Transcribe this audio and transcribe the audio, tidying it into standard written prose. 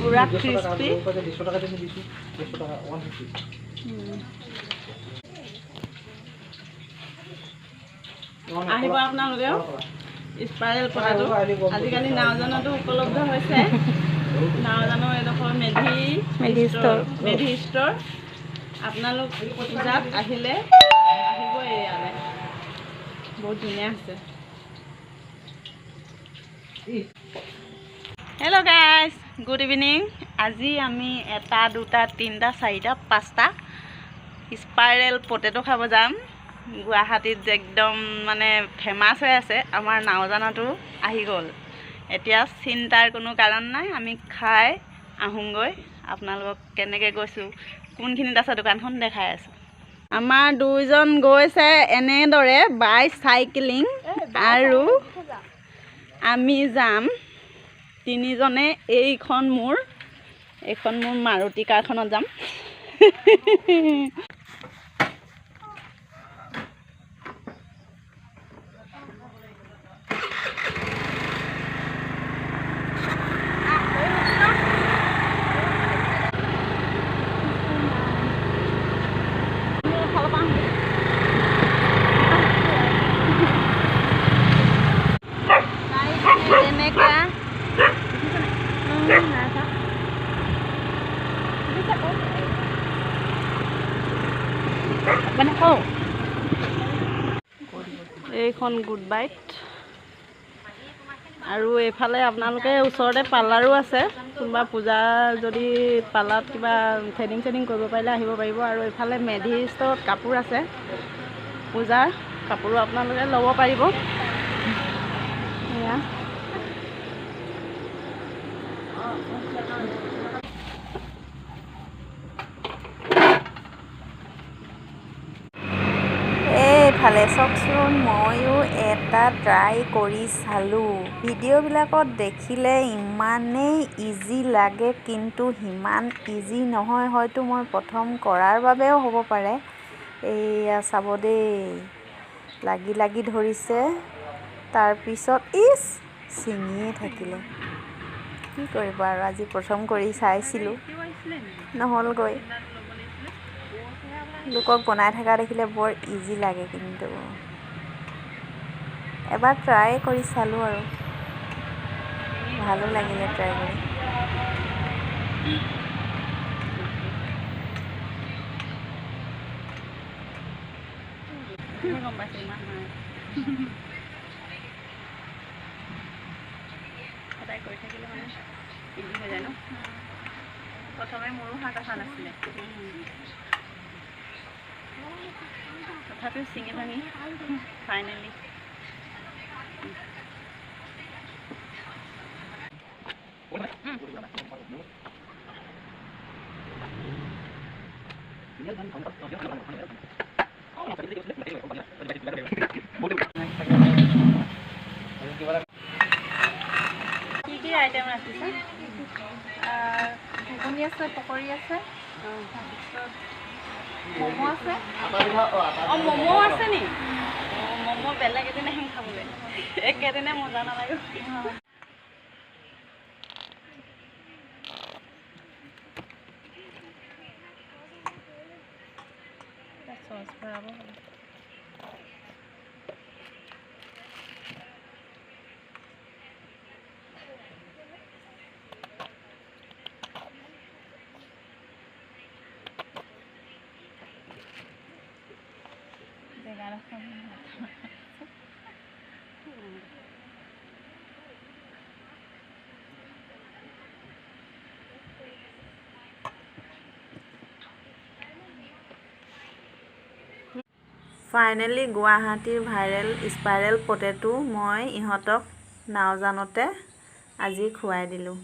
পুৰা ক্ৰিস্পি আহিব আপোনালোকেও স্পাইৰেল পটাটো আজিকালি নাওজানতো উপলব্ধ হৈছে নাওজানৰ এডোখৰ মেধি ষ্ট'ৰ আপোনালোক পূজাত আহিলে আহিবই ইয়ালৈ বহুত ধুনীয়া আছে হেল্ল' গাইজ গুড ইভিনিং আজি আমি 1 2 3 4 5টা স্পাইৰেল পটেটো খাব যাম গুৱাহাটীত একদম মানে ফেমাছ হৈ আছে আমাৰ নাওজানতো আহি গ'ল এতিয়া চিন্তাৰ কোনো কাৰণ নাই আমি খাই আহোঁগৈ আপোনালোকক কেনেকৈ গৈছোঁ কোনখিনিত আছে দোকানখন দেখাই আছোঁ আমাৰ দুইজন গৈছে এনেদৰে বাইচাইকেলিং আৰু আমি যাম তিনিজনে এইখন মোৰ মাৰুতি কাৰখনত যাম এইখন গুড বাইট আৰু এইফালে আপোনালোকে ওচৰতে পাৰ্লাৰো আছে কোনোবা পূজা যদি পাৰ্লাৰত কিবা থ্ৰেডিং কৰিব পাৰিলে আহিব পাৰিব আৰু এইফালে মেধি ষ্ট'ৰত কাপোৰ আছে পূজাৰ কাপোৰো আপোনালোকে ল'ব পাৰিব এয়া এইফালে চাওকচোন ময়ো এটা ট্ৰাই কৰি চালোঁ ভিডিঅ'বিলাকত দেখিলে ইমানেই ইজি লাগে কিন্তু সিমান ইজি নহয় হয়তো মই প্ৰথম কৰাৰ বাবেও হ'ব পাৰে এয়া চাব দেই লাগি ধৰিছে তাৰপিছত ছিঙিয়ে থাকিলে কি কৰিব আৰু আজি প্ৰথম কৰি চাইছিলোঁ নহ'লগৈ লোকক বনাই থকা দেখিলে বৰ ইজি লাগে কিন্তু এবাৰ ট্ৰাই কৰি চালোঁ আৰু ভালো লাগিলে ট্ৰাই কৰি গম পাইছোঁ ইমান সদায় কৰি থাকিলে মানে ইজি হৈ যায় ন প্ৰথমে মোৰো হাত অহা নাছিলে তথাপিও ছিঙি ভাঙি ফাইনেলি কি আইটেম ৰাখিছে ঘুগুনি আছে পকৰি আছে ম'ম' আছে ম'ম' আছে নি ম'ম' বেলেগ এদিন আহিম খাবলৈ একেদিনে মজা নালাগে চচ ভৰাব ফাইনেলি গুৱাহাটীৰ ভাইৰেল স্পাইৰেল পটেটো মই ইহঁতক নাওজানতে আজি খুৱাই দিলোঁ।